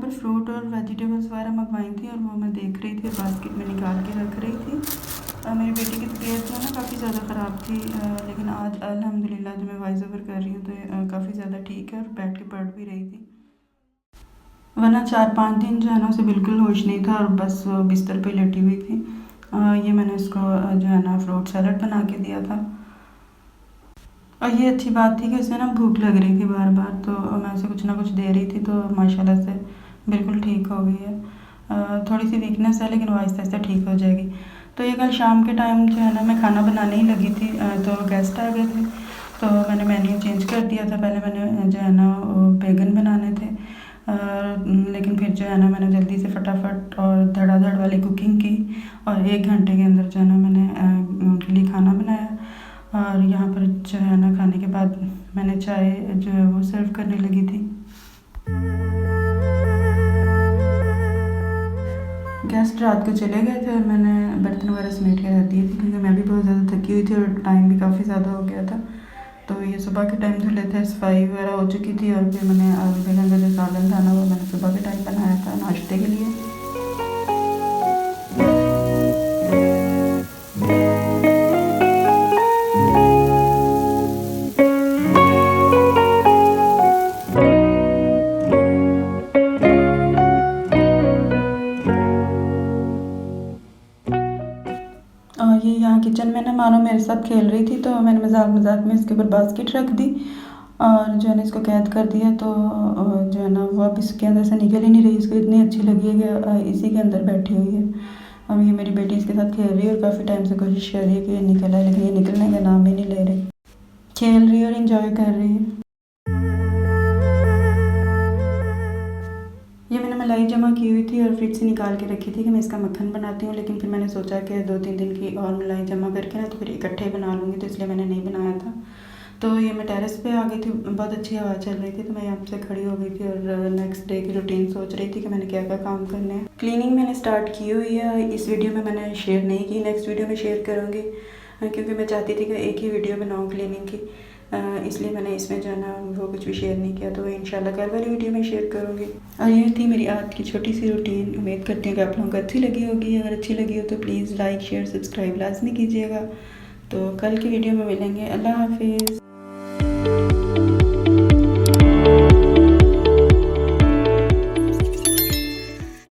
पर फ्रूट और वेजिटेबल्स वगैरह मंगवाई थी और वो मैं देख रही थी, बास्केट में निकाल के रख रही थी। मेरी बेटी की तबीयत जो है ना काफ़ी ज़्यादा ख़राब थी, लेकिन आज अल्हम्दुलिल्लाह जो मैं वॉइस ओवर कर रही हूँ तो काफ़ी ज़्यादा ठीक है और बैठ के पढ़ भी रही थी। वरना 4-5 दिन जो है ना उसे बिल्कुल होश नहीं था और बस वो बिस्तर पे लेटी हुई थी। ये मैंने उसको जो है ना फ्रूट सैलड बना के दिया था और ये अच्छी बात थी कि उसे ना भूख लग रही थी बार बार, तो मैं उसे कुछ ना कुछ दे रही थी तो माशाल्लाह से बिल्कुल ठीक हो गई है। थोड़ी सी वीकनेस है लेकिन वो आहिस्ता आहिस्ता ठीक हो जाएगी। तो ये कल शाम के टाइम जो है ना मैं खाना बनाने ही लगी थी, तो गेस्ट आ गए थे तो मैंने मेन्यू चेंज कर दिया था। पहले मैंने जो है ना बैगन बनाने थे, लेकिन फिर जो है ना मैंने जल्दी से फटाफट और धड़ाधड़ वाली कुकिंग की और 1 घंटे के अंदर जो है ना मैंने उनके लिए खाना बनाया। और यहाँ पर जो है ना खाने के बाद मैंने चाय जो है वो सर्व करने लगी थी। गेस्ट रात को चले गए थे और मैंने बर्तन वगैरह समेट के रख दिए थे क्योंकि मैं भी बहुत ज़्यादा थकी हुई थी और टाइम भी काफ़ी ज़्यादा हो गया था। तो ये सुबह के टाइम धुले थे, सफाई वगैरह हो चुकी थी और फिर मैंने आलू बैंगन का जो सालन था ना वो मैंने सुबह के टाइम बनाया था नाश्ते के लिए। और ये यहाँ किचन में ना मानो मेरे साथ खेल रही थी, तो मैंने मजाक मजाक में इसके ऊपर बास्केट रख दी और जो है ना इसको कैद कर दिया। तो जो है ना वो अब इसके अंदर से निकल ही नहीं रही, इसको इतनी अच्छी लगी है कि इसी के अंदर बैठी हुई है। अब ये मेरी बेटी इसके साथ खेल रही है और काफ़ी टाइम से कोशिश कर रही है कि ये निकल आए, लेकिन ये निकलने का नाम ही नहीं ले रही। खेल रही है और इंजॉय कर रही है। ये मैंने मलाई जमा की हुई थी और फ्रिज से निकाल के रखी थी कि मैं इसका मक्खन बनाती हूँ, लेकिन फिर मैंने सोचा कि 2-3 दिन की और मलाई जमा करके ना तो फिर इकट्ठे बना लूँगी, तो इसलिए मैंने नहीं बनाया था। तो ये मैं टेरेस पे आ गई थी, बहुत अच्छी हवा चल रही थी, तो मैं यहाँ से खड़ी हो गई थी और नेक्स्ट डे की रूटीन सोच रही थी कि मैंने क्या क्या काम करने हैं। क्लीनिंग मैंने स्टार्ट की हुई है, इस वीडियो में मैंने शेयर नहीं की, नेक्स्ट वीडियो में शेयर करूँगी क्योंकि मैं चाहती थी कि एक ही वीडियो बनाऊँ क्लीनिंग की, इसलिए मैंने इसमें जो है ना वो कुछ भी शेयर नहीं किया। तो इंशाल्लाह कल वाली वीडियो में शेयर करूँगी। और ये थी मेरी आज की छोटी सी रूटीन। उम्मीद करती हूँ कि आप लोगों को अच्छी लगी होगी। अगर अच्छी लगी हो तो प्लीज़ लाइक शेयर सब्सक्राइब लाजमी कीजिएगा। तो कल की वीडियो में मिलेंगे। अल्लाह हाफिज़।